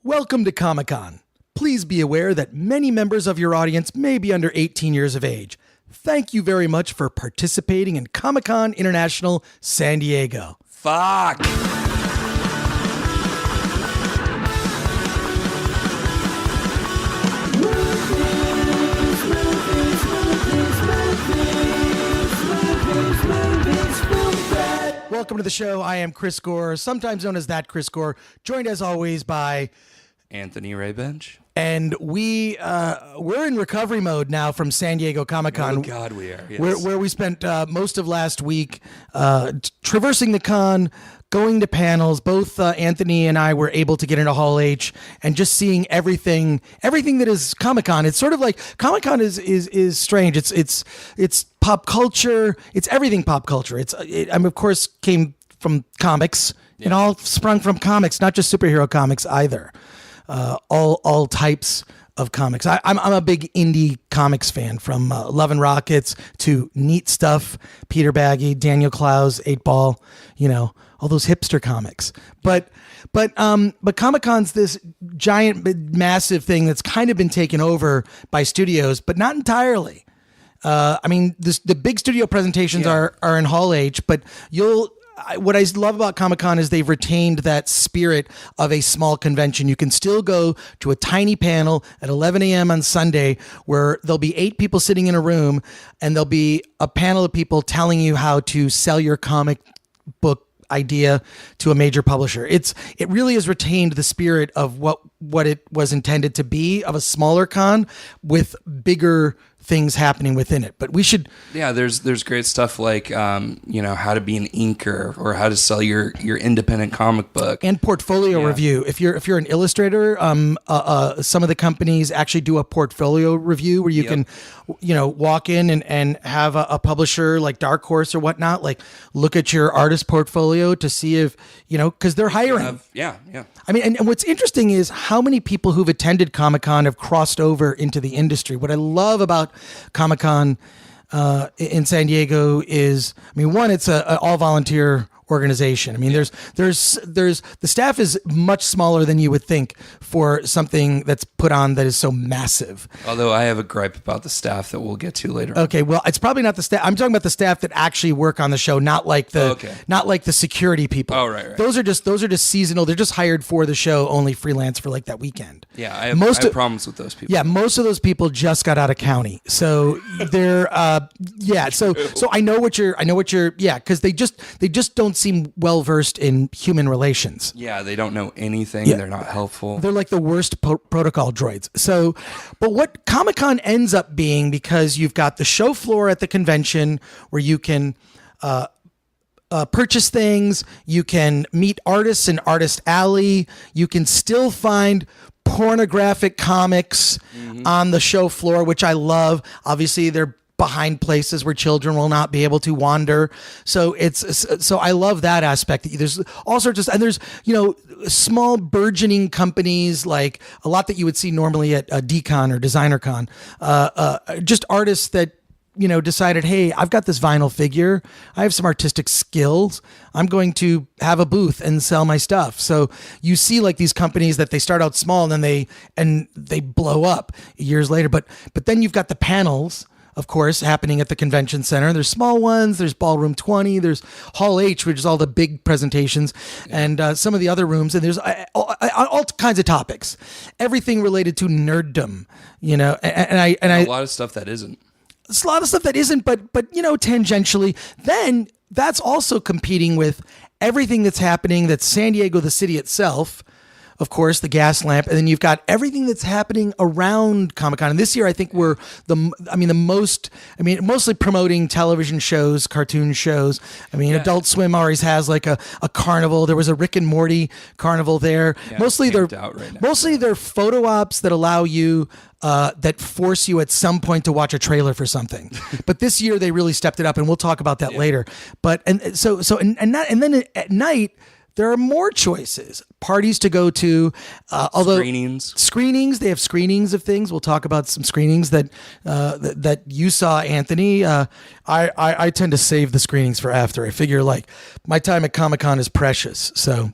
Welcome to Comic-Con. Please be aware that many members of your audience may be under 18 years of age. Thank you very much for participating in Comic-Con International San Diego. Fuck. Welcome to the show. I am Chris Gore, sometimes known as That Chris Gore, joined as always by Anthony Raybench. And we're in recovery mode now from San Diego Comic-Con. Oh, God, we are. Yes. Where we spent most of last week traversing the con, going to panels. Both Anthony and I were able to get into Hall H and just seeing everything that is Comic-Con. It's sort of like Comic-Con is strange. It's pop culture. It's everything pop culture. I mean, of course, came from comics. Yeah. It all sprung from comics, not just superhero comics either. All types of comics. I'm a big indie comics fan, from Love and Rockets to Neat Stuff, Peter Baggy, Daniel Clowes, 8-Ball, all those hipster comics. But Comic-Con's this giant, massive thing that's kind of been taken over by studios, but not entirely. I mean, the big studio presentations are in Hall H, but what I love about Comic-Con is they've retained that spirit of a small convention. You can still go to a tiny panel at 11 a.m. on Sunday where there'll be 8 people sitting in a room, and there'll be a panel of people telling you how to sell your comic book idea to a major publisher. It really has retained the spirit of what it was intended to be, of a smaller con with bigger things happening within it. But we should... Yeah, there's great stuff like, how to be an inker or how to sell your independent comic book. And portfolio review. If you're an illustrator, some of the companies actually do a portfolio review where you can, walk in and have a publisher like Dark Horse or whatnot, like look at your artist portfolio to see if, because they're hiring. Yeah. I mean, and what's interesting is how many people who've attended Comic-Con have crossed over into the industry. What I love about Comic-Con in San Diego is, one, it's an all volunteer organization. I mean, there's the staff is much smaller than you would think for something that's put on that is so massive. Although I have a gripe about the staff that we'll get to later. Okay, well, it's probably not the staff. I'm talking about the staff that actually work on the show, not like the security people. Oh, right. Those are just seasonal. They're just hired for the show, only freelance for like that weekend. Yeah, I have problems with those people. Yeah, most of those people just got out of county, so they're So I know what you're because they just don't seem well versed in human relations. Yeah, they don't know anything. Yeah. They're not helpful. They're like the worst protocol droids. So, but what Comic-Con ends up being, because you've got the show floor at the convention where you can purchase things, you can meet artists in Artist Alley, you can still find pornographic comics on the show floor, which I love. Obviously, they're behind places where children will not be able to wander. So I love that aspect. There's all sorts of, and there's, small burgeoning companies, like a lot that you would see normally at DCon or Designer Con, just artists that, decided, hey, I've got this vinyl figure. I have some artistic skills. I'm going to have a booth and sell my stuff. So you see like these companies that they start out small and then they blow up years later. But then you've got the panels, of course, happening at the convention center. There's small ones. There's Ballroom 20. There's Hall H, which is all the big presentations, and some of the other rooms. And there's all kinds of topics, everything related to nerddom. And a lot of stuff that isn't. It's a lot of stuff that isn't, but tangentially. Then that's also competing with everything that's happening. That's San Diego, the city itself. Of course, the gas lamp, and then you've got everything that's happening around Comic-Con. And this year, I think we're mostly promoting television shows, cartoon shows. Adult Swim always has like a carnival. There was a Rick and Morty carnival there. Yeah, mostly they're photo ops that allow you, that force you at some point to watch a trailer for something. But this year they really stepped it up, and we'll talk about that later. But and then at night, there are more choices, parties to go to. Although screenings, they have screenings of things. We'll talk about some screenings that you saw, Anthony. I tend to save the screenings for after. I figure like my time at Comic-Con is precious. So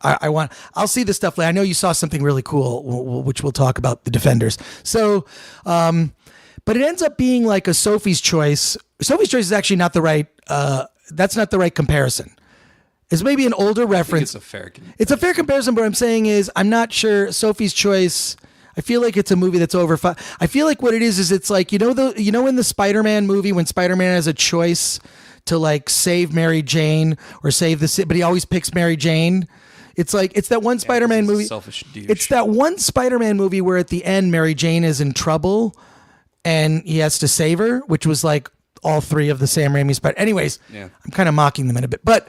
I'll see the stuff later. I know you saw something really cool, which we'll talk about, the Defenders. So, but it ends up being like a Sophie's Choice. Sophie's Choice is actually not the right, that's not the right comparison. It's maybe an older reference. It's a fair comparison, but what I'm saying is I'm not sure Sophie's Choice. I feel like it's a movie that's over. I feel like what it is it's like, in the Spider-Man movie when Spider-Man has a choice to like save Mary Jane or save the city, but he always picks Mary Jane. It's like, it's that one Spider-Man movie. Selfish douche. It's that one Spider-Man movie where at the end Mary Jane is in trouble and he has to save her, which was like all three of the Sam Raimi Spider. Anyways, I'm kind of mocking them in a bit, but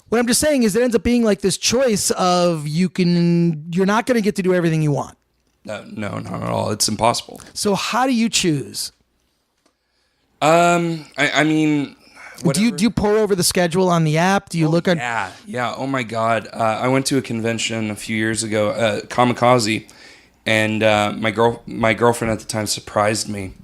what I'm just saying is it ends up being like this choice of you're not going to get to do everything you want. No, not at all. It's impossible. So how do you choose? I mean, whatever. Do you pour over the schedule on the app? Do you look at? Yeah. Oh my God. I went to a convention a few years ago, Kamikaze, and my girlfriend at the time surprised me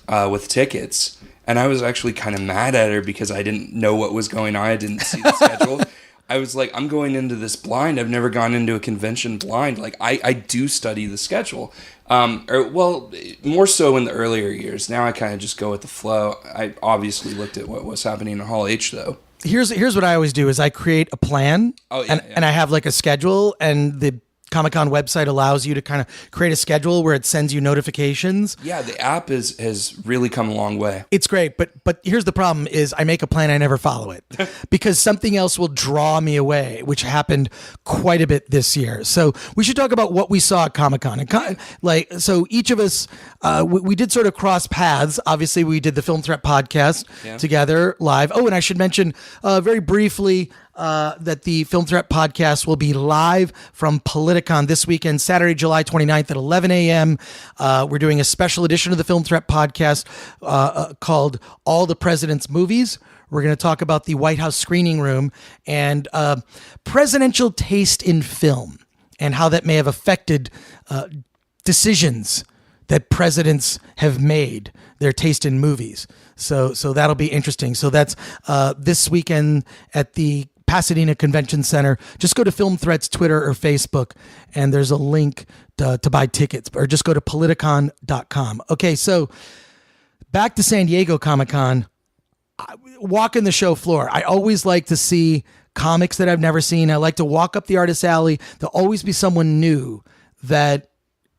with tickets. And I was actually kind of mad at her because I didn't know what was going on. I didn't see the schedule. I was like, I'm going into this blind. I've never gone into a convention blind. Like, I do study the schedule. More so in the earlier years. Now I kind of just go with the flow. I obviously looked at what was happening in Hall H, though. Here's what I always do is I create a plan. And I have like a schedule, and the Comic-Con website allows you to kind of create a schedule where it sends you notifications. Yeah, the app has really come a long way. It's great, but here's the problem is I make a plan, I never follow it because something else will draw me away, which happened quite a bit this year. So we should talk about what we saw at Comic-Con. So each of us, we did sort of cross paths. Obviously, we did the Film Threat podcast together live. Oh, and I should mention very briefly, that the Film Threat podcast will be live from Politicon this weekend, Saturday, July 29th at 11 a.m. We're doing a special edition of the Film Threat podcast called All the President's Movies. We're going to talk about the White House screening room and presidential taste in film and how that may have affected decisions that presidents have made, their taste in movies. So that'll be interesting. So that's this weekend at the Pasadena Convention Center. Just go to Film Threat's Twitter or Facebook, and there's a link to buy tickets, or just go to politicon.com. Okay, so back to San Diego Comic-Con. Walking the show floor. I always like to see comics that I've never seen. I like to walk up the artist alley. There'll always be someone new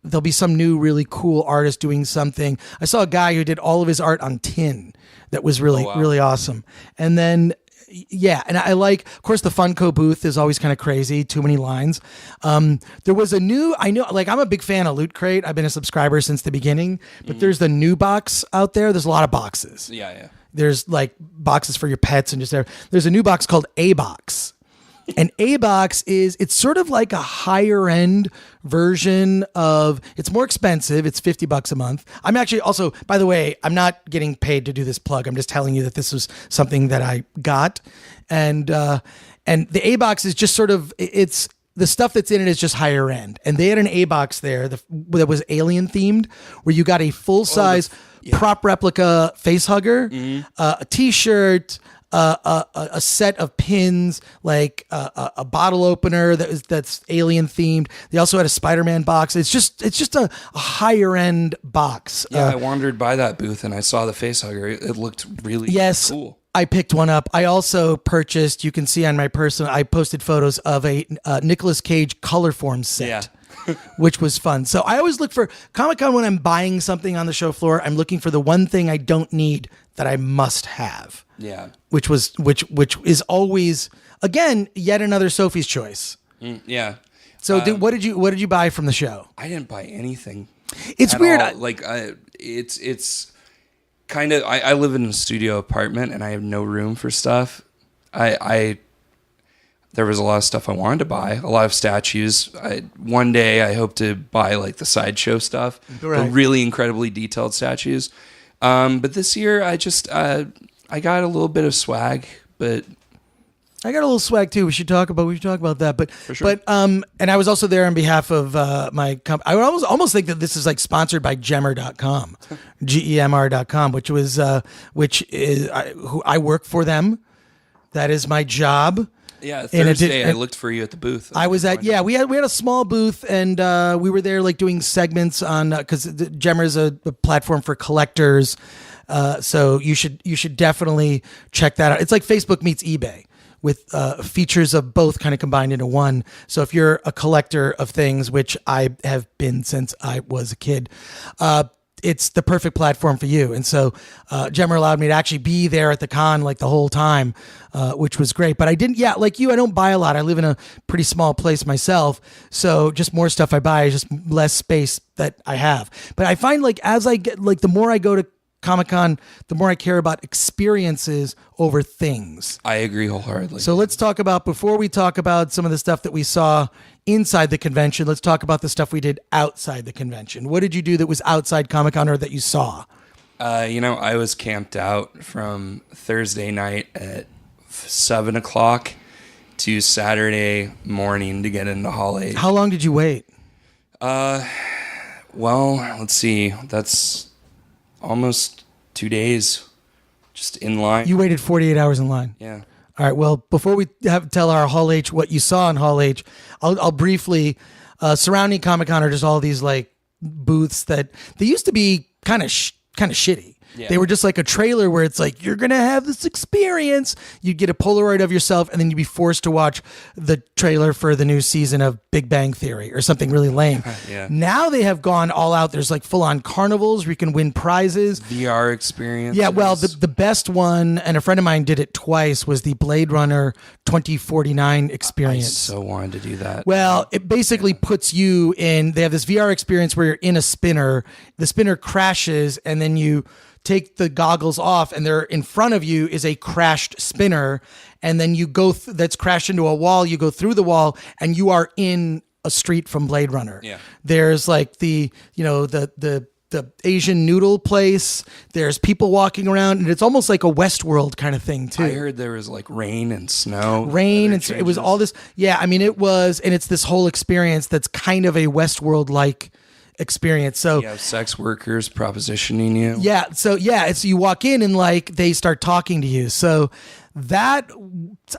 there'll be some new really cool artist doing something. I saw a guy who did all of his art on tin that was really, really awesome. And then, and I like, of course, the Funko booth is always kind of crazy. Too many lines. There was I'm a big fan of Loot Crate. I've been a subscriber since the beginning, but there's the new box out there. There's a lot of boxes. Yeah. There's like boxes for your pets and just there. There's a new box called A-Box. And A-Box it's sort of like a higher end version of, it's more expensive. It's $50 a month. I'm actually also, by the way, I'm not getting paid to do this plug. I'm just telling you that this was something that I got. And the A-Box is just sort of, it's the stuff that's in it is just higher end. And they had an A-Box there that was alien themed, where you got a full size prop replica face hugger, a t-shirt, a set of pins, like a bottle opener that's alien themed. They also had a Spider-Man box. It's just a higher end box. Yeah, I wandered by that booth and I saw the face hugger. It looked really cool. I picked one up. I also purchased, you can see on my personal, I posted photos of a Nicolas Cage Colorform set. Which was fun. So I always look for Comic-Con when I'm buying something on the show floor. I'm looking for the one thing I don't need that I must have. Yeah. Which is always, again, yet another Sophie's Choice. Yeah. So what did you buy from the show? I didn't buy anything. It's weird. It's kind of, I live in a studio apartment and I have no room for stuff. There was a lot of stuff I wanted to buy, a lot of statues. One day I hope to buy like the sideshow stuff, the really incredibly detailed statues. But this year I just, I got a little bit of swag, but I got a little swag too. We should talk about that. But for sure. And I was also there on behalf of my company. I would almost think that this is like sponsored by Gemr.com, GEMR.com, which is who I work for them. That is my job. Yeah, And Thursday I looked for you at the booth. I was at we had a small booth, and we were there like doing segments on because Gemmer is a platform for collectors, so you should definitely check that out. It's like Facebook meets eBay with features of both kind of combined into one. So if you're a collector of things, which I have been since I was a kid, it's the perfect platform for you. And so Gemmer allowed me to actually be there at the con like the whole time, which was great. But I didn't, like you, I don't buy a lot. I live in a pretty small place myself. So just more stuff I buy is just less space that I have. But I find like as I get, like the more I go to Comic-Con, the more I care about experiences over things. I agree wholeheartedly. So let's talk about, before we talk about some of the stuff that we saw inside the convention, let's talk about the stuff we did outside the convention. What did you do that was outside Comic-Con or that you saw? I was camped out from Thursday night at 7 o'clock to Saturday morning to get into Hall H. How long did you wait? Well, let's see. That's almost 2 days just in line. You waited 48 hours in line. Yeah. All right. Well, before we tell our Hall H what you saw in Hall H, I'll briefly, surrounding Comic-Con are just all these like booths that they used to be kind of shitty. Yeah. They were just like a trailer where it's like, you're going to have this experience. You'd get a Polaroid of yourself and then you'd be forced to watch the trailer for the new season of Big Bang Theory or something really lame. Yeah. Now they have gone all out. There's like full on carnivals where you can win prizes. VR experience. Yeah, well, the best one, and a friend of mine did it twice, was the Blade Runner 2049 experience. I so wanted to do that. Well, it basically puts you in, they have this VR experience where you're in a spinner, the spinner crashes, and then you take the goggles off, and there in front of you is a crashed spinner, and then you go, that's crashed into a wall, you go through the wall, and you are in a street from Blade Runner. Yeah. There's like the Asian noodle place. There's people walking around, and it's almost like a Westworld kind of thing too. I heard there was like rain and snow. It was all this. Yeah, I mean, it was, and it's this whole experience that's kind of a Westworld-like experience. So you have sex workers propositioning you. Yeah, so it's you walk in and like they start talking to you. So that,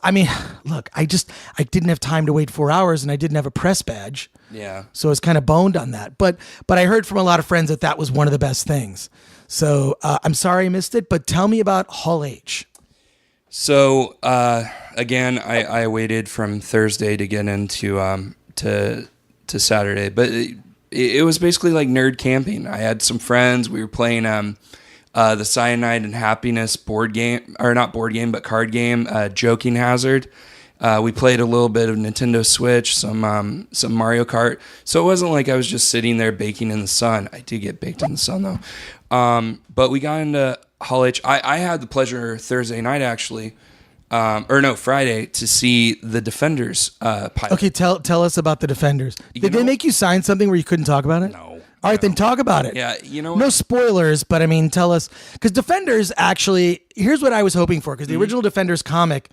I mean, look, I didn't have time to wait 4 hours, and I didn't have a press badge. Yeah. So I was kind of boned on that. But I heard from a lot of friends that was one of the best things. So I'm sorry I missed it, but tell me about Hall H. So again, I waited from Thursday to get into to Saturday, but it was basically like nerd camping. I had some friends. We were playing the Cyanide and Happiness board game, or not board game, but card game, Joking Hazard. We played a little bit of Nintendo Switch, some Mario Kart. So it wasn't like I was just sitting there baking in the sun. I did get baked in the sun though. But we got into Hall H. I had the pleasure Thursday night actually, Friday, to see the Defenders pilot. Okay, tell us about the Defenders. Did they make you sign something where you couldn't talk about it? No. All right, then talk about it. Yeah, you know. No spoilers, but I mean, tell us, because Defenders actually. Here's what I was hoping for, because the original Defenders comic,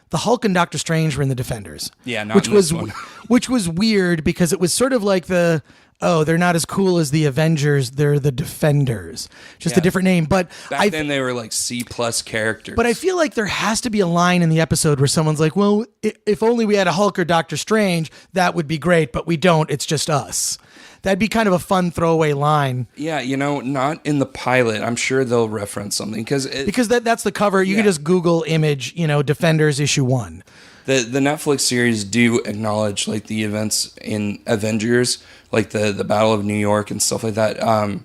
the Hulk and Doctor Strange were in the Defenders. Yeah, not in this one. Which was weird because it was sort of like they're not as cool as the Avengers, they're the Defenders. Just a different name. But back then they were like C+ characters. But I feel like there has to be a line in the episode where someone's like, well, if only we had a Hulk or Doctor Strange, that would be great, but we don't, it's just us. That'd be kind of a fun throwaway line. Yeah, not in the pilot. I'm sure they'll reference something because that's the cover. You can just Google image, Defenders issue 1. The Netflix series do acknowledge like the events in Avengers, like the Battle of New York and stuff like that.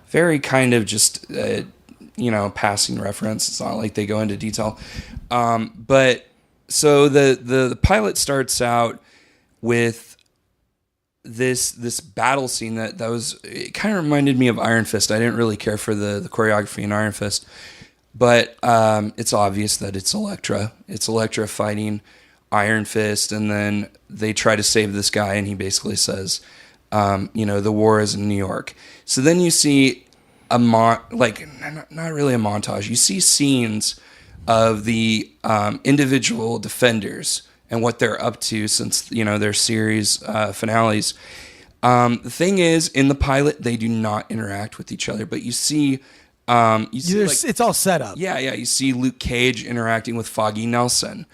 Very kind of just passing reference. It's not like they go into detail. But so the pilot starts out with this battle scene that was, it kind of reminded me of Iron Fist. I didn't really care for the choreography in Iron Fist, but it's obvious that it's Elektra. It's Elektra fighting Iron Fist, and then they try to save this guy, and he basically says, the war is in New York. So then you see not really a montage. You see scenes of the individual Defenders and what they're up to since their series finales. The thing is, in the pilot, they do not interact with each other, but you see it's all set up. Yeah. You see Luke Cage interacting with Foggy Nelson.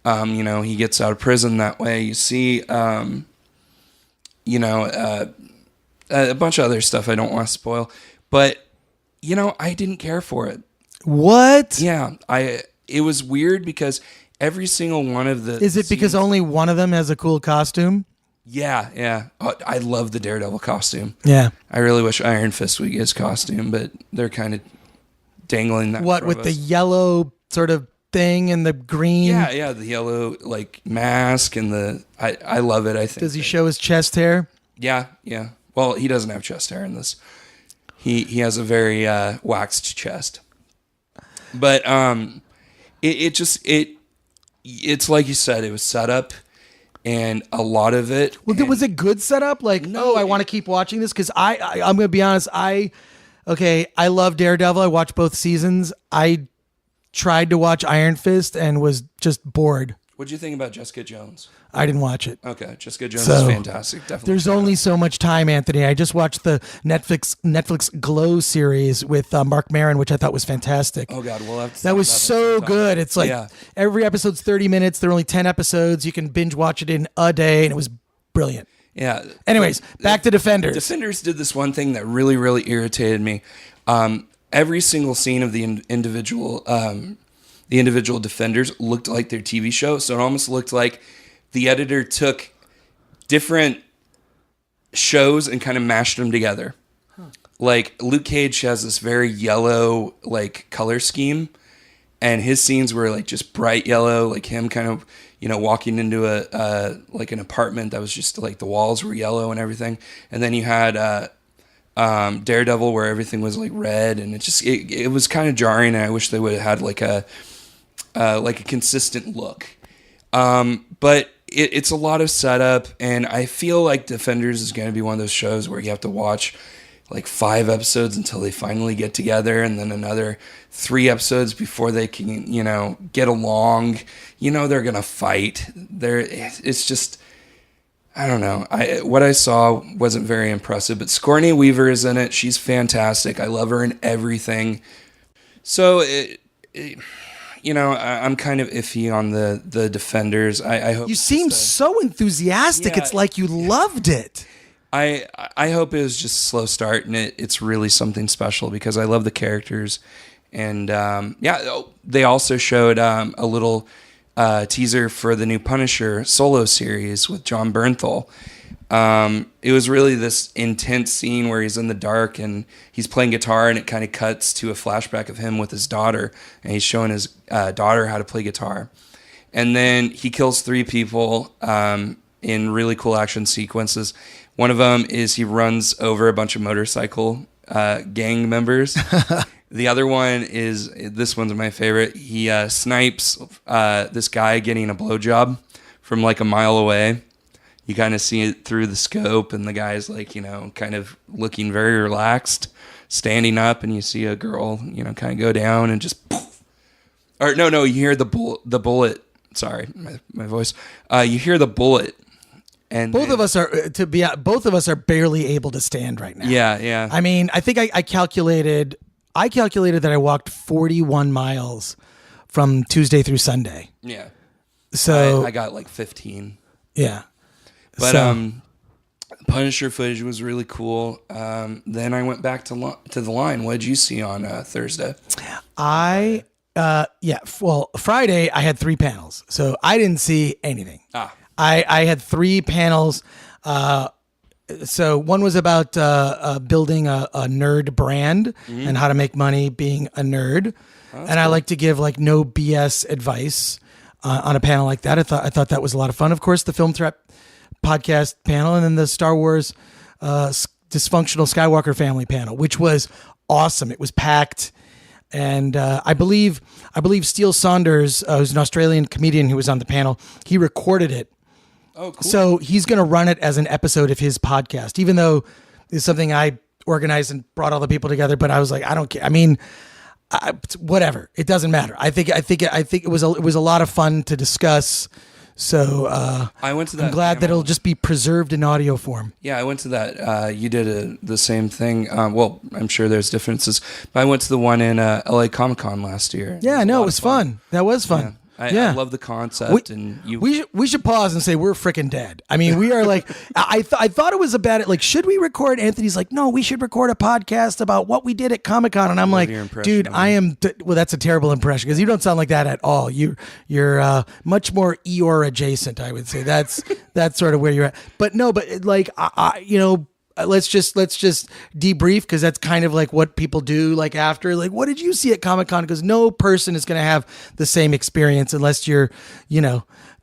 He gets out of prison that way. You see, a bunch of other stuff I don't want to spoil. But, I didn't care for it. What? Yeah. It was weird because every single one of the Is it because only one of them has a cool costume? Yeah. Oh, I love the Daredevil costume. Yeah. I really wish Iron Fist would get his costume, but they're kind of dangling that. What, with the yellow sort of thing and the green? Yeah, the yellow mask and I love it. I think. Does he show his chest hair? Yeah. Well, he doesn't have chest hair in this. He has a very waxed chest. But it's like you said, it was set up. And a lot of it. Well, was it good setup? I want to keep watching this because I'm going to be honest. I love Daredevil. I watched both seasons. I tried to watch Iron Fist and was just bored. What'd you think about Jessica Jones? I didn't watch it. Okay, Jessica Jones is fantastic. Definitely. There's only so much time, Anthony. I just watched the Netflix Glow series with Mark Maron, which I thought was fantastic. Oh God, we'll have to. That was so good. It's every episode's 30 minutes. There are only 10 episodes. You can binge watch it in a day, and it was brilliant. Yeah. Anyways, back to Defenders. Defenders did this one thing that really, really irritated me. Every single scene of the individual Defenders looked like their TV show, so it almost looked like the editor took different shows and kind of mashed them together. Like Luke Cage has this very yellow color scheme, and his scenes were just bright yellow, like him kind of walking into an apartment that was just the walls were yellow and everything. And then you had Daredevil where everything was red, and it was kind of jarring. And I wish they would have had a consistent look. But it's a lot of setup, and I feel like Defenders is going to be one of those shows where you have to watch 5 episodes until they finally get together, and then another 3 episodes before they can, get along. They're going to fight. It's just, I don't know. What I saw wasn't very impressive, but Sigourney Weaver is in it. She's fantastic. I love her in everything. So I'm kind of iffy on the Defenders. I hope you seem so enthusiastic. Yeah. It's like you loved it. I hope it was just a slow start, and it's really something special because I love the characters. And they also showed a little teaser for the new Punisher solo series with Jon Bernthal. It was really this intense scene where he's in the dark and he's playing guitar, and it kind of cuts to a flashback of him with his daughter, and he's showing his daughter how to play guitar. And then he kills 3 people in really cool action sequences. One of them is he runs over a bunch of motorcycle gang members. The other one is, this one's my favorite, he snipes this guy getting a blowjob from a mile away. You kind of see it through the scope, and the guy's kind of looking very relaxed, standing up, and you see a girl, kind of go down and just poof. Or no, you hear the bullet. Sorry, my voice. You hear the bullet, and both of us are barely able to stand right now. Yeah. I mean, I think I calculated that I walked 41 miles from Tuesday through Sunday. Yeah. So I got 15. Yeah. But Punisher footage was really cool. Then I went back to the line. What did you see on Thursday? Friday I had 3 panels, so I didn't see anything. I had 3 panels. So one was about building a nerd brand and how to make money being a nerd. And cool. I like to give no BS advice on a panel like that. I thought that was a lot of fun. Of course, the Film Threat podcast panel, and then the Star Wars Dysfunctional Skywalker Family panel, which was awesome. It was packed. And I believe Steele Saunders, who's an Australian comedian who was on the panel, he recorded it. Oh, cool. So he's going to run it as an episode of his podcast, even though it's something I organized and brought all the people together. But I was like, I don't care. I mean, whatever. It doesn't matter. I think it was a lot of fun to discuss. So I went to that. I'm glad that it'll just be preserved in audio form. Yeah, I went to that. You did the same thing. Well, I'm sure there's differences, but I went to the one in LA Comic Con last year. Yeah, no, it was fun. That was fun. I love the concept, and we should pause and say we're freaking dead. I mean, we are like, I thought it was about it. Like, should we record? Anthony's like, no, we should record a podcast about what we did at Comic-Con. And I'm like, dude, I am. Well, that's a terrible impression because you don't sound like that at all. You're much more Eeyore adjacent, I would say. That's sort of where you're at. But no, but like, let's just debrief because that's kind of like what people do like after, like, what did you see at Comic-Con? Because no person is going to have the same experience unless you're,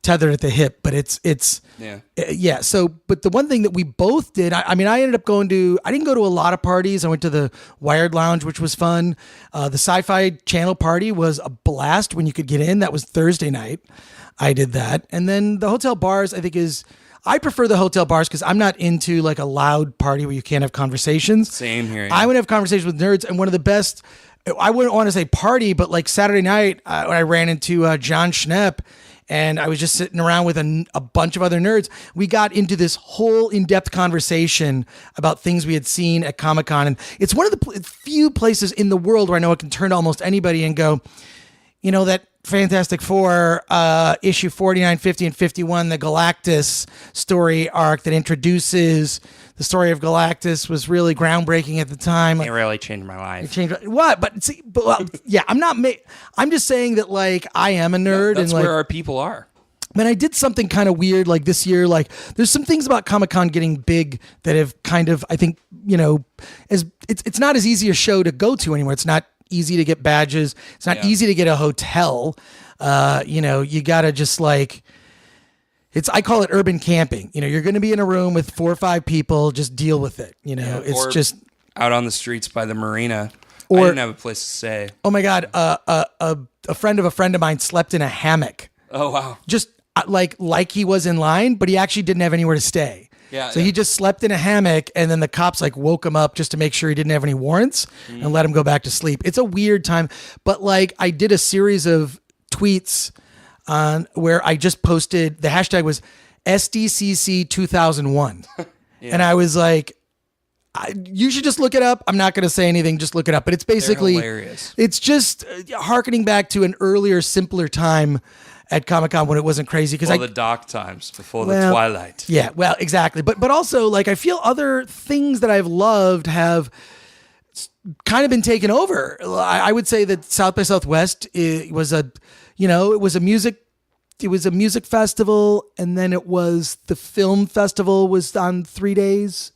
tethered at the hip. But it's yeah. So, but the one thing that we both did, I mean, I ended up I didn't go to a lot of parties. I went to the Wired Lounge, which was fun. The Sci-Fi Channel party was a blast when you could get in. That was Thursday night. I did that. And then the hotel bars, I prefer the hotel bars because I'm not into like a loud party where you can't have conversations. Same here. Yeah. I would have conversations with nerds, and one of the best, I wouldn't want to say party, but like Saturday night, when I ran into John Schnepp, and I was just sitting around with a bunch of other nerds. We got into this whole in-depth conversation about things we had seen at Comic-Con, and it's one of the few places in the world where I know I can turn to almost anybody and go, that Fantastic Four, issue 49, 50, and 51, the Galactus story arc that introduces the story of Galactus was really groundbreaking at the time. It really changed my life. It changed what? But see, yeah, I'm just saying that like I am a nerd. That's and like, where our people are. Man, I did something kind of weird like this year. Like, there's some things about Comic-Con getting big that have kind of, I think, it's not as easy a show to go to anymore. It's not easy to get badges. It's not easy to get a hotel. You gotta just like, I call it urban camping. You're going to be in a room with 4 or 5 people, just deal with it. It's just out on the streets by the marina. I didn't have a place to stay. Oh my God. A friend of mine slept in a hammock. Oh, wow. Just like he was in line, but he actually didn't have anywhere to stay. Yeah, so he just slept in a hammock, and then the cops like woke him up just to make sure he didn't have any warrants and let him go back to sleep. It's a weird time, but like I did a series of tweets on where I just posted, the hashtag was SDCC 2001. And I was like, you should just look it up. I'm not going to say anything. Just look it up. But it's basically, it's just hearkening back to an earlier, simpler time at Comic-Con when it wasn't crazy. Because the dark times before the twilight. Yeah, well, exactly. But also, like, I feel other things that I've loved have kind of been taken over. I would say that South by Southwest was a music festival, and then it was the film festival was on 3 days.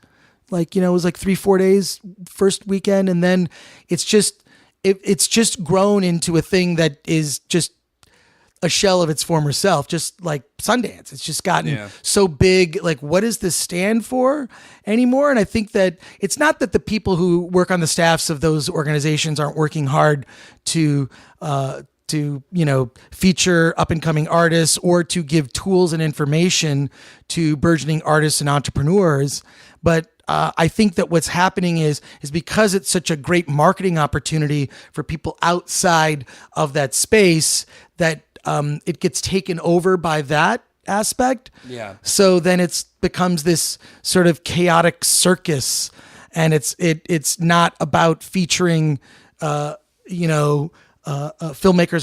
Like, it was like 3-4 days first weekend, and then it's just grown into a thing that is just a shell of its former self, just like Sundance. It's just gotten so big. Like, what does this stand for anymore? And I think that it's not that the people who work on the staffs of those organizations aren't working hard to feature up and coming artists or to give tools and information to burgeoning artists and entrepreneurs. But I think that what's happening is because it's such a great marketing opportunity for people outside of that space that it gets taken over by that aspect. Yeah. So then it becomes this sort of chaotic circus, and it's not about featuring filmmakers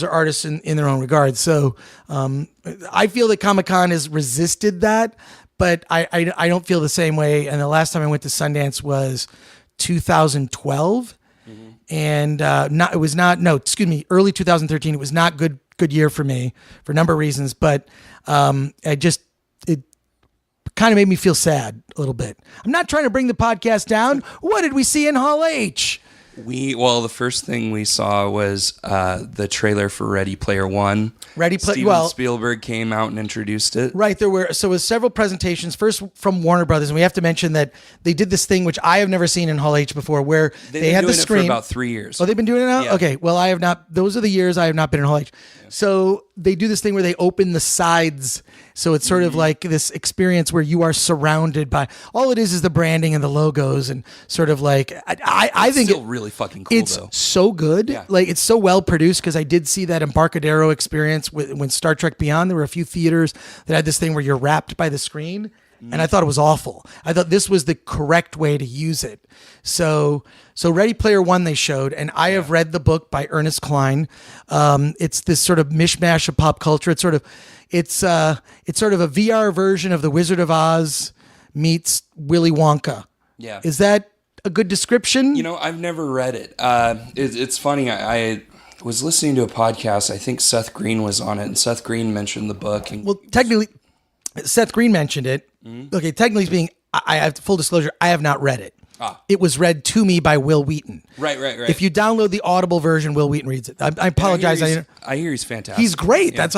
or artists in their own regard. So I feel that Comic-Con has resisted that, but I don't feel the same way. And the last time I went to Sundance was 2012, and early 2013. It was not good year for me for a number of reasons, but it kind of made me feel sad a little bit. I'm not trying to bring the podcast down. What did we see in Hall H? The first thing we saw was the trailer for Ready Player One. Steven Spielberg came out and introduced it. Right, there was several presentations. First from Warner Brothers, and we have to mention that they did this thing which I have never seen in Hall H before, where they had the screen for about 3 years. Oh, they've been doing it now? Yeah. Okay, well, I have not. Those are the years I have not been in Hall H. Yeah. So they do this thing where they open the sides. So it's sort of like this experience where you are surrounded by, all it is the branding and the logos, and sort of like, I think it's still really fucking cool, it's so good. Yeah. Like, it's so well produced, because I did see that Embarcadero experience when Star Trek Beyond, there were a few theaters that had this thing where you're wrapped by the screen. and I thought it was awful. I thought this was the correct way to use it. So Ready Player One they showed, and I have read the book by Ernest Cline. It's this sort of mishmash of pop culture. It's sort of a VR version of The Wizard of Oz meets Willy Wonka. Yeah. Is that a good description? You know, I've never read it. It's funny. I was listening to a podcast. I think Seth Green was on it, and Seth Green mentioned the book. And well, technically, Seth Green mentioned it. Okay, technically speaking, I have full disclosure. I have not read it. It was read to me by Will Wheaton. Right. If you download the Audible version, Will Wheaton reads it. I apologize. I hear he's fantastic. He's great. Yeah. I'm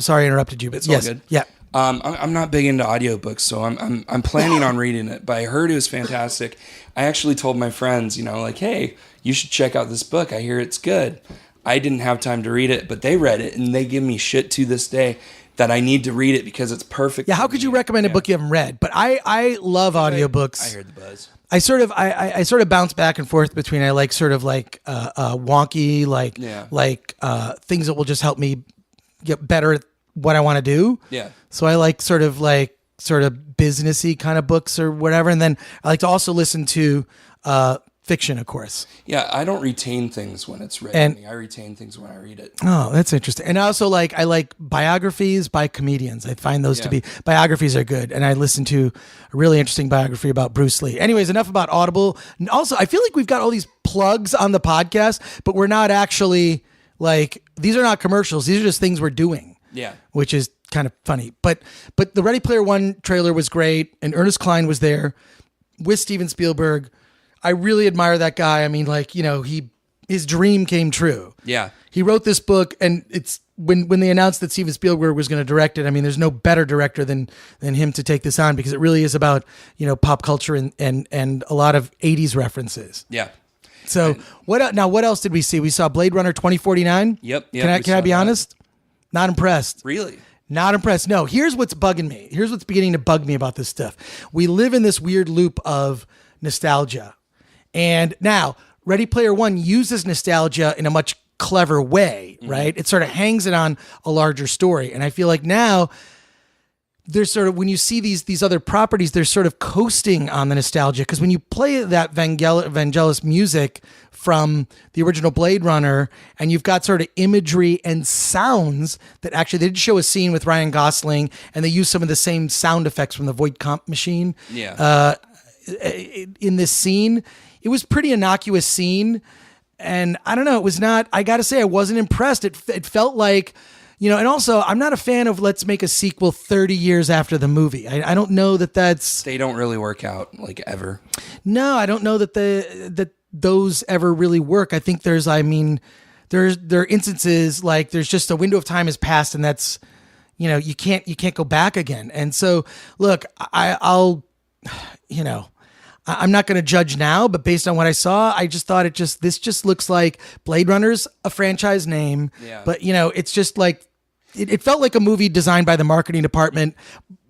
sorry I interrupted you, but it's yes, all good. Yeah. I'm not big into audiobooks, so I'm planning on reading it. But I heard it was fantastic. I actually told my friends, like, hey, you should check out this book. I hear it's good. I didn't have time to read it, but they read it, and they give me shit to this day that I need to read it because it's perfect. Yeah, how could you recommend a book you haven't read? But I love audiobooks. I heard the buzz. I sort of bounce back and forth between I like sort of like wonky things that will just help me get better at what I want to do. Yeah. So I like sort of businessy kind of books or whatever, and then I like to also listen to fiction, of course. Yeah, I don't retain things when it's written. I retain things when I read it. Oh, that's interesting. And I also I like biographies by comedians. I find those to be, biographies are good. And I listened to a really interesting biography about Bruce Lee. Anyways, enough about Audible. And also, I feel like we've got all these plugs on the podcast, but we're not actually these are not commercials. These are just things we're doing. Yeah. Which is kind of funny. But the Ready Player One trailer was great, and Ernest Cline was there with Steven Spielberg. I really admire that guy. I mean, his dream came true. Yeah. He wrote this book, and it's when they announced that Steven Spielberg was going to direct it. I mean, there's no better director than him to take this on, because it really is about, pop culture and a lot of 80s references. Yeah. So what else did we see? We saw Blade Runner 2049. Yep. Can I be honest? Not impressed. Really? Not impressed. No, here's what's bugging me. Here's what's beginning to bug me about this stuff. We live in this weird loop of nostalgia. And now, Ready Player One uses nostalgia in a much clever way, right? It sort of hangs it on a larger story. And I feel like now there's sort of, when you see these other properties, they're sort of coasting on the nostalgia. Because when you play that Vangelis music from the original Blade Runner, and you've got sort of imagery and sounds that actually, they did show a scene with Ryan Gosling, and they used some of the same sound effects from the Voight Comp machine. Yeah. In this scene, it was pretty innocuous scene. And I don't know, it was not, I got to say, I wasn't impressed. It felt like, and also I'm not a fan of let's make a sequel 30 years after the movie. I don't know that's... They don't really work out ever. No, I don't know that those ever really work. I think there are instances like there's just a window of time has passed, and that's, you can't go back again. And so look, I'm not going to judge now, but based on what I saw, I just thought this just looks like Blade Runner's a franchise name, but it's just like, it felt like a movie designed by the marketing department,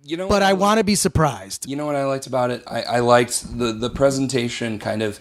but I want to be surprised. You know what I liked about it? I liked the presentation kind of,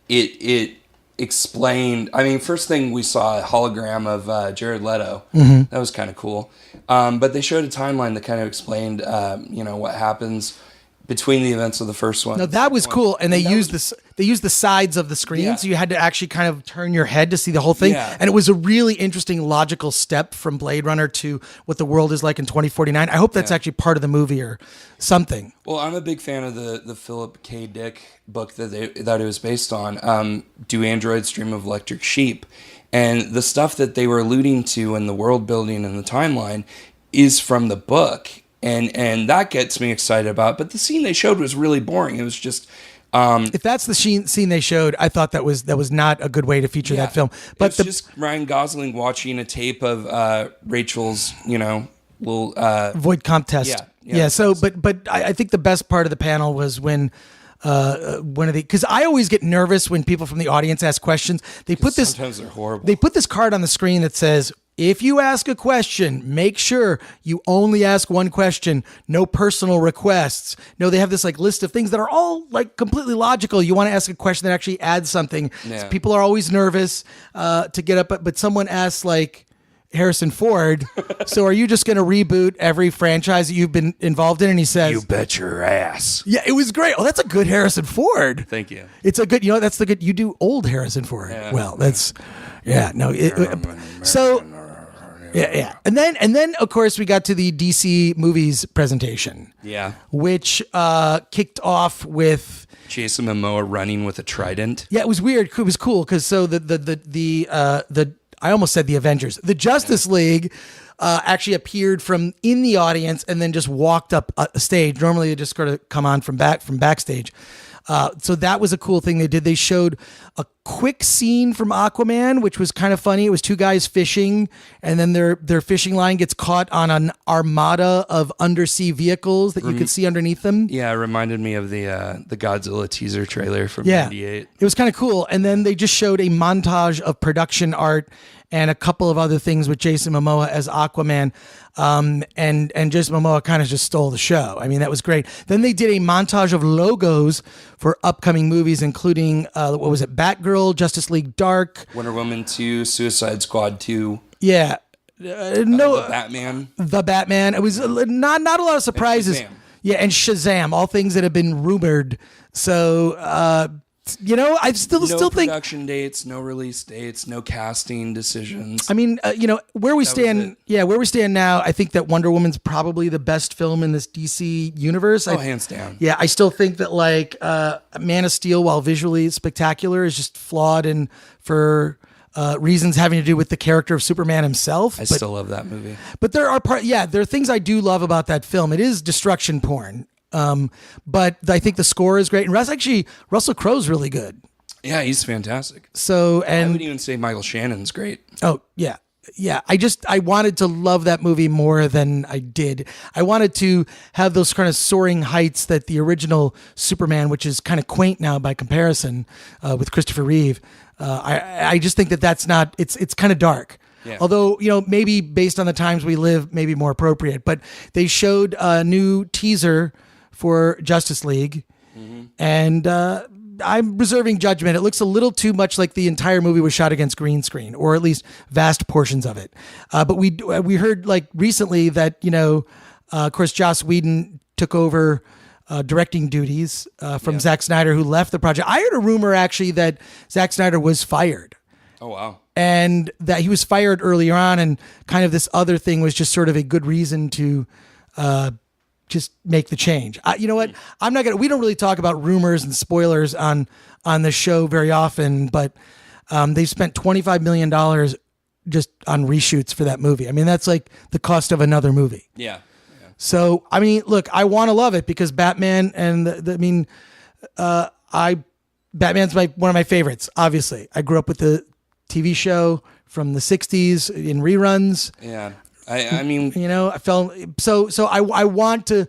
it explained, first thing we saw a hologram of Jared Leto. Mm-hmm. That was kind of cool. But they showed a timeline that kind of explained, what happens between the events of the first one. No, that was cool, and they used the sides of the screen, so you had to actually kind of turn your head to see the whole thing. Yeah. And it was a really interesting logical step from Blade Runner to what the world is like in 2049. I hope that's actually part of the movie or something. Well, I'm a big fan of the Philip K. Dick book that it was based on. Do Androids Dream of Electric Sheep? And the stuff that they were alluding to in the world building and the timeline is from the book. And that gets me excited about it. But the scene they showed was really boring. It was just... if that's the scene they showed, I thought that was not a good way to feature that film. But it's just Ryan Gosling watching a tape of Rachel's, little... Voight Comp test. Yeah. So, but I think the best part of the panel was when... because I always get nervous when people from the audience ask questions. Sometimes they're horrible. They put this card on the screen that says, if you ask a question, make sure you only ask one question. No personal requests. No, they have this list of things that are all completely logical. You want to ask a question that actually adds something. Yeah. So people are always nervous to get up, but someone asks Harrison Ford. So are you just going to reboot every franchise that you've been involved in? And he says, You bet your ass. yeah, it was great. Oh, that's a good Harrison Ford. Thank you. It's a good, that's the good, you do old Harrison Ford. Yeah. Well, that's, no. So, yeah. And then of course we got to the DC movies presentation. Yeah. Which kicked off with Jason Momoa running with a trident. Yeah, it was weird. It was cool because so the I almost said the Avengers, the Justice League actually appeared from in the audience and then just walked up a stage. Normally they just sort of come on from backstage. So that was a cool thing they did. They showed a quick scene from Aquaman, which was kind of funny. It was two guys fishing, and then their fishing line gets caught on an armada of undersea vehicles that you could see underneath them. Yeah, it reminded me of the Godzilla teaser trailer from '98. It was kind of cool. And then they just showed a montage of production art and a couple of other things with Jason Momoa as Aquaman. And Jason Momoa kind of just stole the show. I mean, that was great. Then they did a montage of logos for upcoming movies, including, what was it? Batgirl, Justice League Dark. Wonder Woman 2, Suicide Squad 2. Yeah. The Batman. The Batman. It was not a lot of surprises. And Shazam. Yeah, and Shazam, all things that have been rumored. So, I still think production dates, no release dates, no casting decisions. I mean, where we stand. Yeah, where we stand now, I think that Wonder Woman's probably the best film in this DC universe. Hands down. Yeah, I still think that Man of Steel, while visually spectacular, is just flawed and for reasons having to do with the character of Superman himself. I still love that movie. But there are things I do love about that film. It is destruction porn. But I think the score is great. And Russell Crowe's really good. Yeah, he's fantastic. So, and I would even say Michael Shannon's great. Oh, yeah. Yeah. I wanted to love that movie more than I did. I wanted to have those kind of soaring heights that the original Superman, which is kind of quaint now by comparison, with Christopher Reeve. I just think that's not, it's kind of dark. Yeah. Although, maybe based on the times we live, maybe more appropriate. But they showed a new teaser for Justice League, and I'm reserving judgment. It looks a little too much like the entire movie was shot against green screen, or at least vast portions of it. But we heard recently that of course Joss Whedon took over directing duties from Zack Snyder, who left the project. I heard a rumor actually that Zack Snyder was fired. Oh wow! And that he was fired earlier on, and kind of this other thing was just sort of a good reason to just make the change. You know what? We don't really talk about rumors and spoilers on the show very often, but they spent $25 million just on reshoots for that movie. I mean, that's like the cost of another movie. Yeah. So, I mean, look, I want to love it because Batman and Batman's one of my favorites. Obviously, I grew up with the TV show from the 60s in reruns. Yeah. I mean, I felt so I want to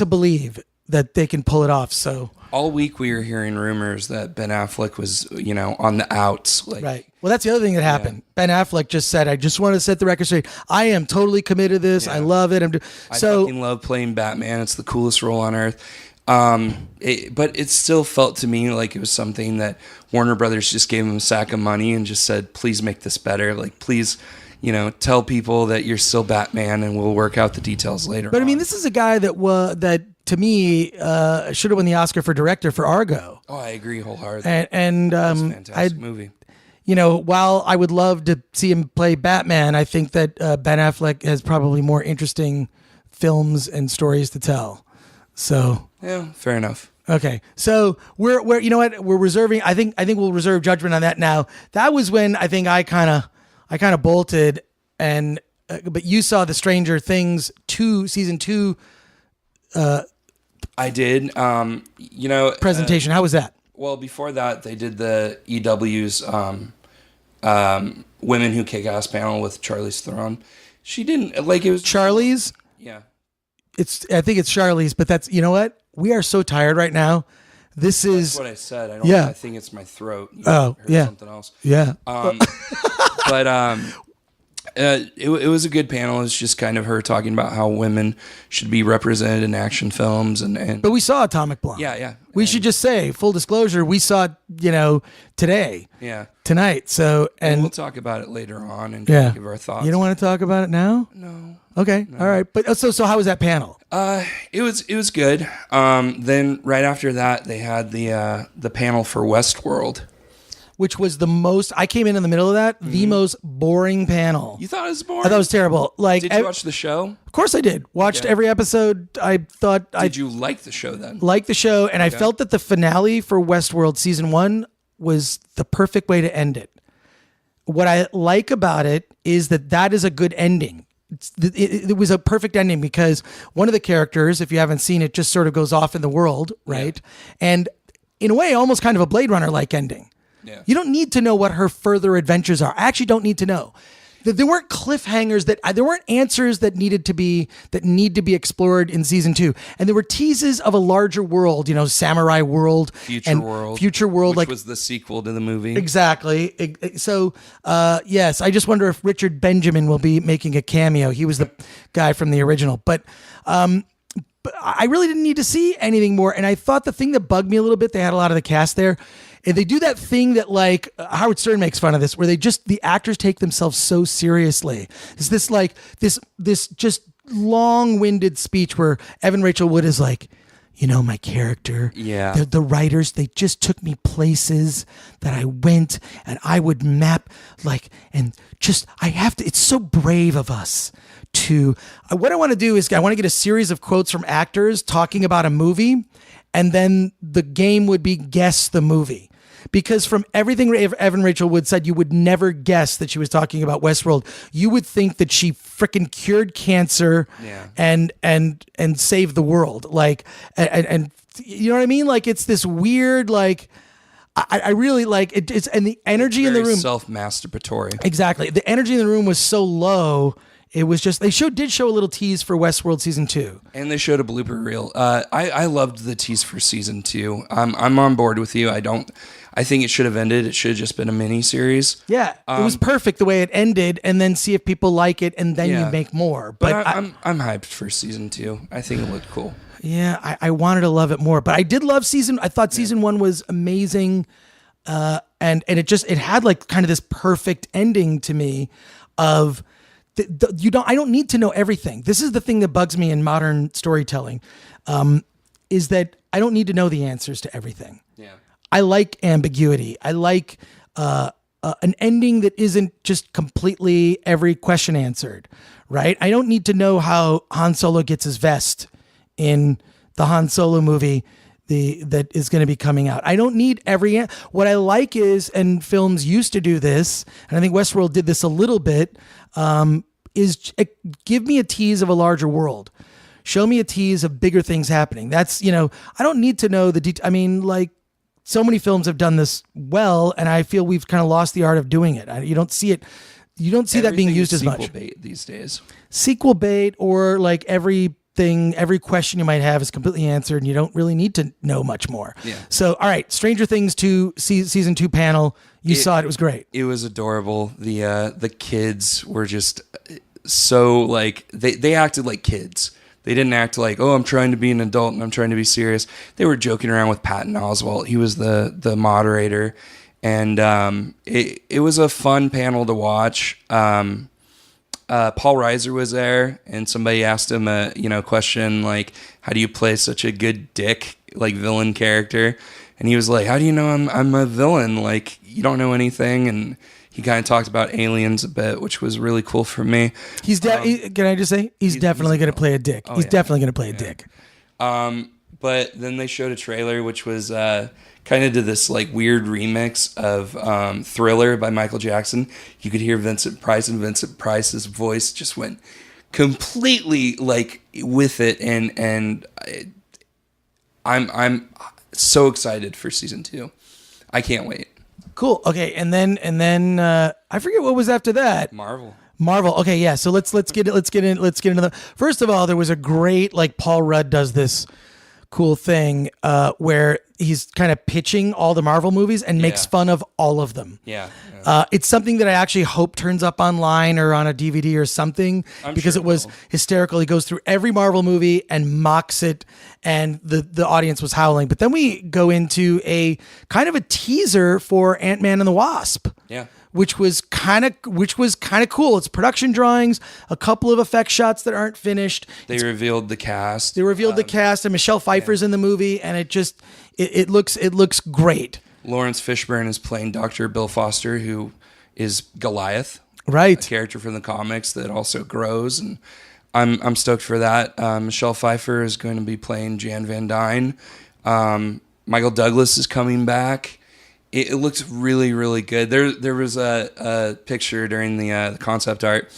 believe that they can pull it off. So all week we were hearing rumors that Ben Affleck was, on the outs. Right. Well, that's the other thing that happened. Yeah. Ben Affleck just said, "I just want to set the record straight. I am totally committed to this. Yeah. I love it. I fucking love playing Batman. It's the coolest role on earth." But it still felt to me like it was something that Warner Brothers just gave him a sack of money and just said, "Please make this better. Please." Tell people that you're still Batman, and we'll work out the details later. But I mean, this is a guy that to me should have won the Oscar for director for Argo. Oh, I agree wholeheartedly. And fantastic movie. While I would love to see him play Batman, I think that Ben Affleck has probably more interesting films and stories to tell. So yeah, fair enough. Okay, so we're reserving. I think we'll reserve judgment on that now. That was when I think I kind of bolted, and but you saw the Stranger Things season 2. I did. Presentation. How was that? Well, before that, they did the EW's Women Who Kick Ass panel with Charlize Theron. She didn't it was Charlize. Yeah, I think it's Charlize, but that's what we are so tired right now. That's what I said. I think it's my throat. Something else. Yeah. But It was a good panel. It's just kind of her talking about how women should be represented in action films, and But we saw Atomic Blonde. yeah. We should just say, full disclosure, we saw it, today. Yeah. Tonight. So, And and we'll talk about it later on and yeah, give our thoughts. You don't want to talk about it now? No. Okay. All right. But so how was that panel? It was good. Then right after that, they had the panel for Westworld. Which was I came in the middle of that, the most boring panel. You thought it was boring? I thought it was terrible. Like, Did you watch the show? Of course I did. Watched every episode. I thought Did you like the show then? liked the show, and I felt that the finale for Westworld season 1 was the perfect way to end it. What I like about it is that is a good ending. It was a perfect ending because one of the characters, if you haven't seen it, just sort of goes off in the world, right? Yeah. And in a way, almost kind of a Blade Runner-like ending. Yeah. You don't need to know what her further adventures are. I actually don't need to know. There weren't cliffhangers there weren't answers that need to be explored in season 2. And there were teases of a larger world, samurai world, future world, which was the sequel to the movie. Exactly. So, yes, I just wonder if Richard Benjamin will be making a cameo. He was the guy from the original, but I really didn't need to see anything more. And I thought the thing that bugged me a little bit, they had a lot of the cast there. And they do that thing that Howard Stern makes fun of this, where the actors take themselves so seriously. It's this just long-winded speech where Evan Rachel Wood is like, my character. Yeah. The writers, they just took me places that I went and I would map it's so brave of us to, what I want to do is I want to get a series of quotes from actors talking about a movie, and then the game would be guess the movie. Because from everything Evan Rachel Wood said, you would never guess that she was talking about Westworld. You would think that she freaking cured cancer and saved the world. And you know what I mean? It's this weird, I really like it. It's, and the energy in the room. Self-masturbatory. Exactly. The energy in the room was so low. It was just, did show a little tease for Westworld season 2. And they showed a blooper reel. I loved the tease for season 2. I'm on board with you. I think it should have ended. It should have just been a mini series. Yeah, it was perfect the way it ended, and then see if people like it, and then you make more. But I'm hyped for season 2. I think it looked cool. Yeah, I wanted to love it more, but I did love I thought season 1 was amazing, and it had kind of this perfect ending to me of. I don't need to know everything. This is the thing that bugs me in modern storytelling, is that I don't need to know the answers to everything. Yeah. I like ambiguity. I like an ending that isn't just completely every question answered, right? I don't need to know how Han Solo gets his vest in the Han Solo movie that is going to be coming out. I don't need what I like is, and films used to do this, and I think Westworld did this a little bit, is give me a tease of a larger world. Show me a tease of bigger things happening. That's, I don't need to know so many films have done this well, and I feel we've kind of lost the art of doing it. You don't see it. You don't see that being used as much. Sequel bait these days. Sequel bait, or every question you might have is completely answered, and you don't really need to know much more. Yeah. So, all right, Stranger Things 2 season 2 panel. You saw it. It was great. It was adorable. The kids were just so they acted like kids. They didn't act like, oh, I'm trying to be an adult and I'm trying to be serious. They were joking around with Patton Oswalt. He was the moderator, and it was a fun panel to watch. Paul Reiser was there, and somebody asked him a question like, how do you play such a good dick villain character? And he was like, how do you know I'm a villain? You don't know anything. And he kind of talked about aliens a bit, which was really cool for me. Can I just say, he's definitely going to play a dick. He's definitely going to play a dick. But then they showed a trailer, which was kind of did this weird remix of Thriller by Michael Jackson. You could hear Vincent Price, and Vincent Price's voice just went completely with it, and I'm so excited for season 2. I can't wait. Cool. Okay, and then I forget what was after that. Marvel. Okay, yeah. So let's get into the. First of all, there was a great Paul Rudd does this cool thing where he's kind of pitching all the Marvel movies and makes fun of all of them. Yeah. It's something that I actually hope turns up online or on a DVD or something, because it was hysterical. He goes through every Marvel movie and mocks it, and the audience was howling. But then we go into a kind of a teaser for Ant-Man and the Wasp. Yeah. Which was kind of cool. It's production drawings, a couple of effect shots that aren't finished. They revealed the cast. The cast, and Michelle Pfeiffer's in the movie, and it looks great. Lawrence Fishburne is playing Dr. Bill Foster, who is Goliath, right? A character from the comics that also grows, and I'm stoked for that. Michelle Pfeiffer is going to be playing Jan Van Dyne. Michael Douglas is coming back. It looks really, really good. There was a picture during the concept art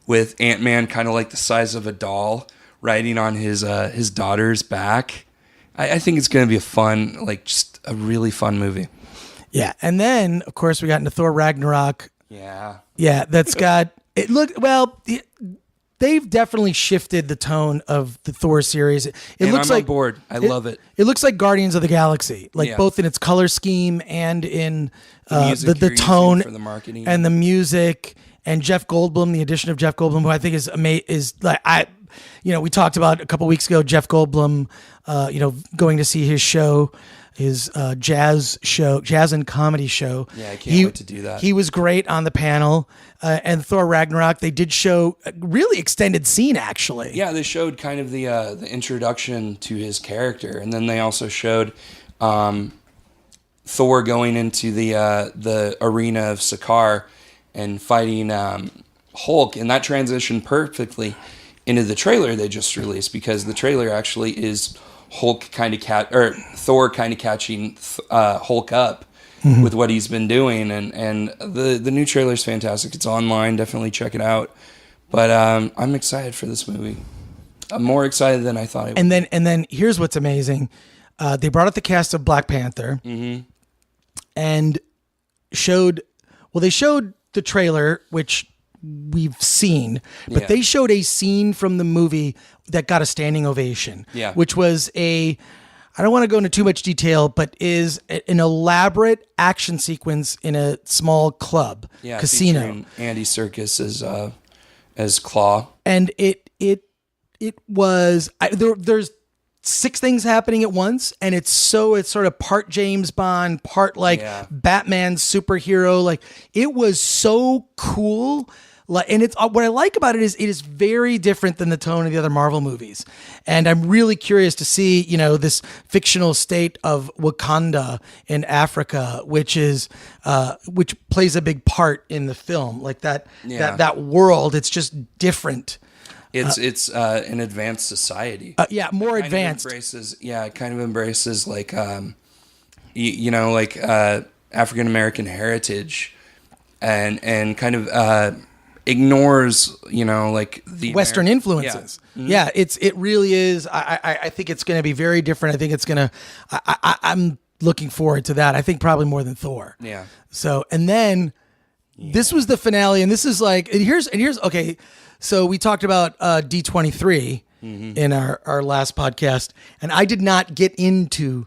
with Ant-Man kind of like the size of a doll riding on his daughter's back. I think it's going to be just a really fun movie. Yeah, and then of course we got into Thor Ragnarok. Yeah, that's got it. They've definitely shifted the tone of the Thor series. It looks I'm like on board. I love it. It looks like Guardians of the Galaxy, both in its color scheme and in the tone for the marketing and the music. And Jeff Goldblum, the addition of Jeff Goldblum, who I think is like we talked about a couple weeks ago. Jeff Goldblum, going to see his show. His jazz and comedy show. Yeah, I can't wait to do that. He was great on the panel. And Thor Ragnarok, they did show a really extended scene, actually. Yeah, they showed kind of the introduction to his character, and then they also showed Thor going into the arena of Sakaar and fighting Hulk, and that transitioned perfectly into the trailer they just released, because the trailer actually is Thor kind of catching Hulk up with what he's been doing, and the new trailer is fantastic. It's online, definitely check it out. But I'm excited for this movie. I'm more excited than I thought I would. And then here's what's amazing: they brought out the cast of Black Panther, and showed the trailer, which we've seen, but they showed a scene from the movie that got a standing ovation, which was I don't want to go into too much detail, but is an elaborate action sequence in a small club casino. Andy Serkis as Claw, and it was there's 6 things happening at once, and it's sort of part James Bond, part Batman superhero. Like, it was so cool. And it's what I like about it is very different than the tone of the other Marvel movies. And I'm really curious to see, this fictional state of Wakanda in Africa, which plays a big part in the film. Like that world, it's just different. It's an advanced society. More advanced. It kind of embraces like African American heritage, and kind of ignores the Western influences. It really is. I think it's going to be very different. I think it's going to. I'm looking forward to that. I think probably more than Thor. Yeah. So, and then this was the finale, and this is like here's okay. So we talked about D23 in our last podcast, and I did not get into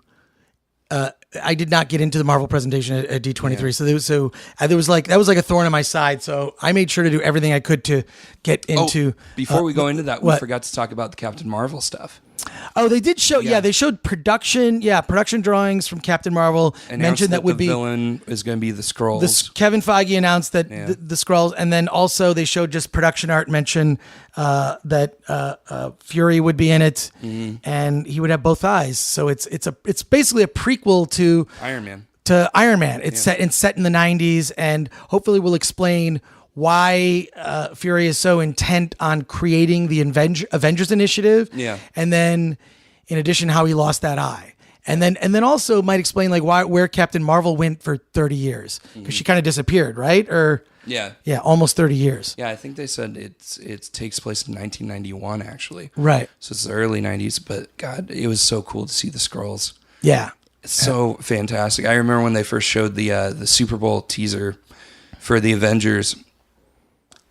the Marvel presentation at D23. Yeah. So there was that was like a thorn in my side. So I made sure to do everything I could to get into. Before we go into that, we forgot to talk about the Captain Marvel stuff. Oh, they did show. Yeah, they showed production drawings from Captain Marvel. Mentioned that would be the villain is going to be the Skrulls. Kevin Feige announced that the Skrulls, and then also they showed just production art. Mentioned that Fury would be in it, and he would have both eyes. So it's basically a prequel to Iron Man. It's set in the 90s, and hopefully we'll explain why Fury is so intent on creating the Avengers Initiative. Yeah. And then, in addition, how he lost that eye. And then also might explain where Captain Marvel went for 30 years. Because she kind of disappeared, right? Yeah, almost 30 years. Yeah, I think they said it takes place in 1991, actually. Right. So it's the early 90s, but God, it was so cool to see the Skrulls. Yeah. It's so fantastic. I remember when they first showed the Super Bowl teaser for the Avengers,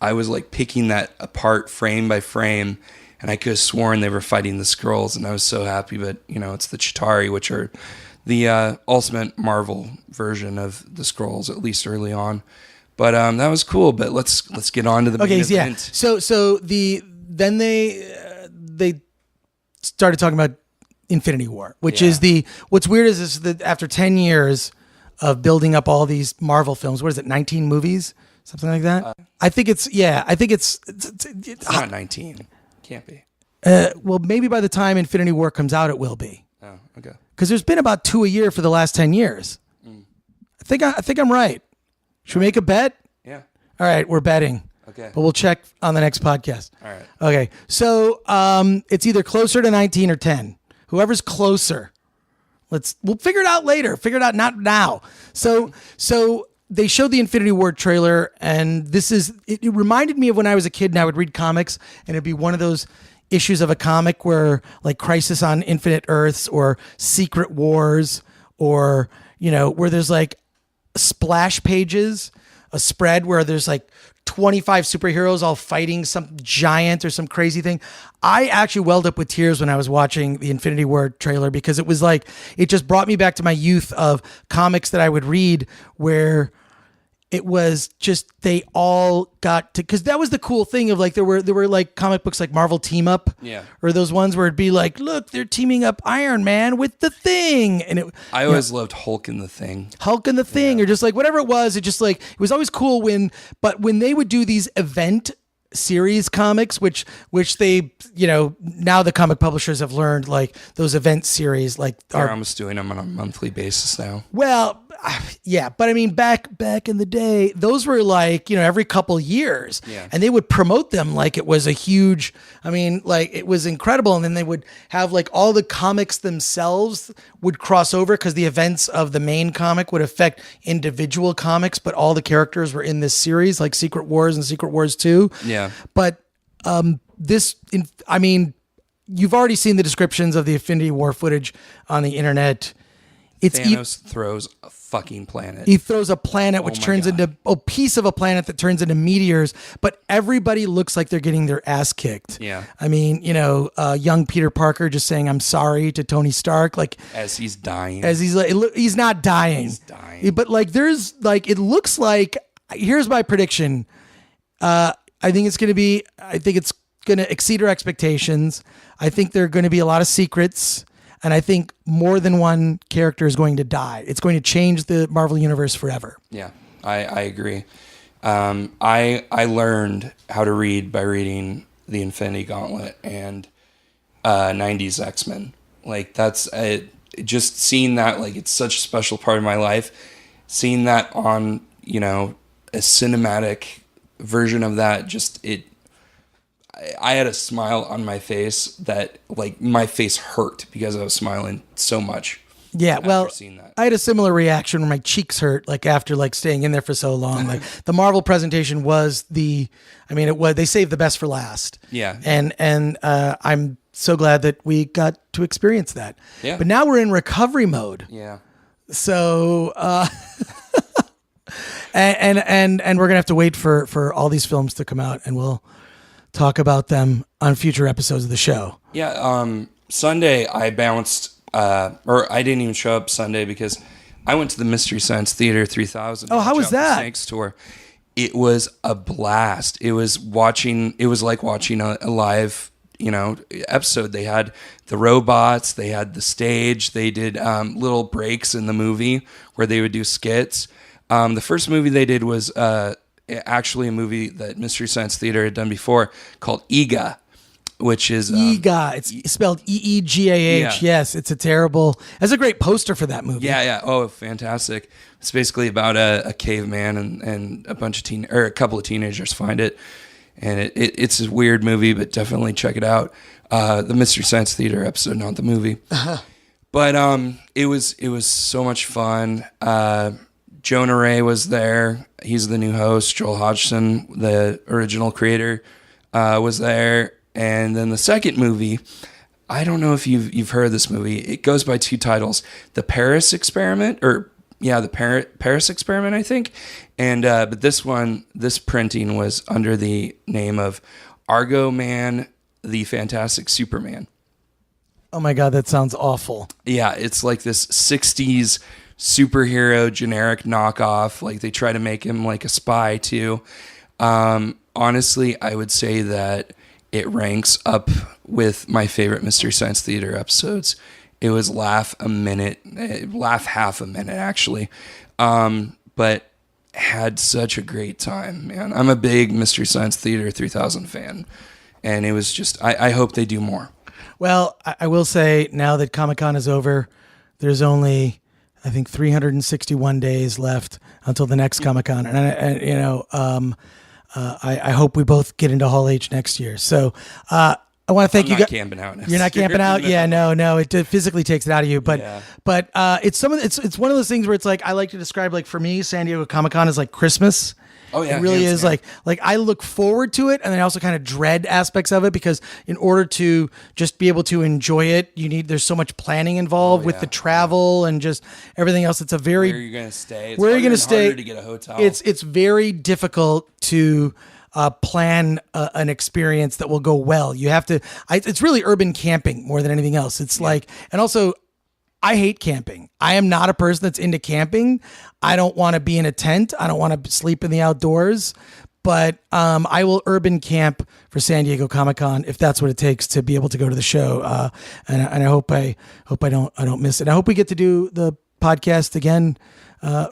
I was picking that apart frame by frame, and and I could have sworn they were fighting the Skrulls, and I was so happy. But it's the Chitauri, which are the ultimate Marvel version of the Skrulls, at least early on. But that was cool. But let's get on to the main event. So then they started talking about Infinity War, which is what's weird is that after 10 years of building up all these Marvel films, what is it, 19 movies, something like that? I think it's not 19. Can't be. Well, maybe by the time Infinity War comes out, it will be. Oh, okay. Because there's been about 2 a year for the last 10 years. I think I'm right. Should we make a bet? Yeah. All right, we're betting. Okay. But we'll check on the next podcast. All right. Okay. So it's either closer to 19 or 10. Whoever's closer. We'll figure it out later. Figure it out not now. So they showed the Infinity War trailer, and it reminded me of when I was a kid and I would read comics, and it'd be one of those issues of a comic where like Crisis on Infinite Earths or Secret Wars, or where there's like splash pages, a spread where there's like 25 superheroes all fighting some giant or some crazy thing. I actually welled up with tears when I was watching the Infinity War trailer, because it was like, it just brought me back to my youth of comics that I would read, where it was just, they all got to, because that was the cool thing of like, there were like comic books like Marvel Team Up, or those ones where it'd be like, look, they're teaming up Iron Man with the Thing, and I always loved Hulk and the Thing, or just like whatever it was. It just like, it was always cool when they would do these event series comics, which they, now the comic publishers have learned, like those event series, like they're almost doing them on a monthly basis now. Well, yeah, but I mean, back in the day, those were like, every couple years, and they would promote them like it was a huge, like it was incredible. And then they would have like all the comics themselves would cross over, because the events of the main comic would affect individual comics, but all the characters were in this series, like Secret Wars and Secret Wars 2. Yeah. But you've already seen the descriptions of the Infinity War footage on the internet. Thanos throws a fucking planet. He throws a planet, which turns into a piece of a planet that turns into meteors, but everybody looks like they're getting their ass kicked. Yeah. Young Peter Parker just saying, "I'm sorry" to Tony Stark, like as he's dying. As he's not dying. He's dying. But like, there's like, it looks like, here's my prediction. I think it's going to exceed our expectations. I think there are going to be a lot of secrets. And I think more than one character is going to die. It's going to change the Marvel Universe forever. Yeah, I agree. I learned how to read by reading the Infinity Gauntlet and 90s X-Men. Like, that's just seeing that, like, it's such a special part of my life. Seeing that on, a cinematic version of that, I had a smile on my face that, like, my face hurt because I was smiling so much. Yeah, well, I had a similar reaction where my cheeks hurt, like, after, like, staying in there for so long. Like, the Marvel presentation was they saved the best for last. Yeah. And I'm so glad that we got to experience that. Yeah. But now we're in recovery mode. Yeah. So, and we're going to have to wait for all these films to come out, and we'll talk about them on future episodes of the show. Yeah. Sunday I bounced, or I didn't even show up Sunday because I went to the Mystery Science Theater 3000. Oh, how was that? Snakes tour. It was a blast. It was like watching a live, episode. They had the robots, they had the stage, they did little breaks in the movie where they would do skits. The first movie they did was actually a movie that Mystery Science Theater had done before called EGA, which is EGA. It's spelled EEGAH. Yeah. Yes, it's that's a great poster for that movie. Yeah. Oh, fantastic! It's basically about a caveman and a couple of teenagers find it, and it's a weird movie, but definitely check it out. The Mystery Science Theater episode, not the movie. Uh-huh. But it was so much fun. Jonah Ray was there. He's the new host. Joel Hodgson, the original creator, was there. And then the second movie, I don't know if you've heard of this movie. It goes by two titles: The Paris Experiment, Paris Experiment, I think. And but this printing was under the name of Argo Man: the Fantastic Superman. Oh my God, that sounds awful. Yeah, it's like this 60s superhero generic knockoff. Like they try to make him like a spy too. Honestly, I would say that it ranks up with my favorite Mystery Science Theater episodes. It was laugh half a minute actually. But had such a great time, man. I'm a big Mystery Science Theater 3000 fan. And it was just, I hope they do more. Well, I will say now that Comic-Con is over, there's only, I think, 361 days left until the next Comic-Con. And I hope we both get into Hall H next year. So I want to thank you guys. Camping out next You're not camping out? No. Yeah, no. It physically takes it out of you. But Yeah. It's it's one of those things where it's like, I like to describe, like, for me, San Diego Comic-Con is like Christmas. Oh yeah, it really hands is down. like I look forward to it, and then I also kind of dread aspects of it, because in order to just be able to enjoy it, there's so much planning involved with the travel and just everything else. It's a very Where are you going to stay? It's where are you harder going to and stay? harder to get a hotel. It's very difficult to plan an experience that will go well. You have to. It's really urban camping more than anything else. It's like, and also, I hate camping. I am not a person that's into camping. I don't want to be in a tent. I don't want to sleep in the outdoors. But I will urban camp for San Diego Comic-Con if that's what it takes to be able to go to the show. And I hope I don't miss it. I hope we get to do the podcast again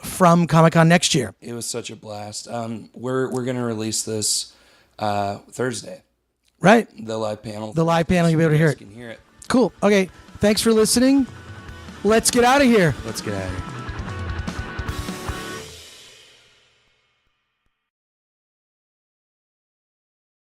from Comic-Con next year. It was such a blast. We're going to release this Thursday. Right. The live panel. You'll be able to hear it. You can hear it. Cool. Okay. Thanks for listening. Let's get out of here. Let's get out of here.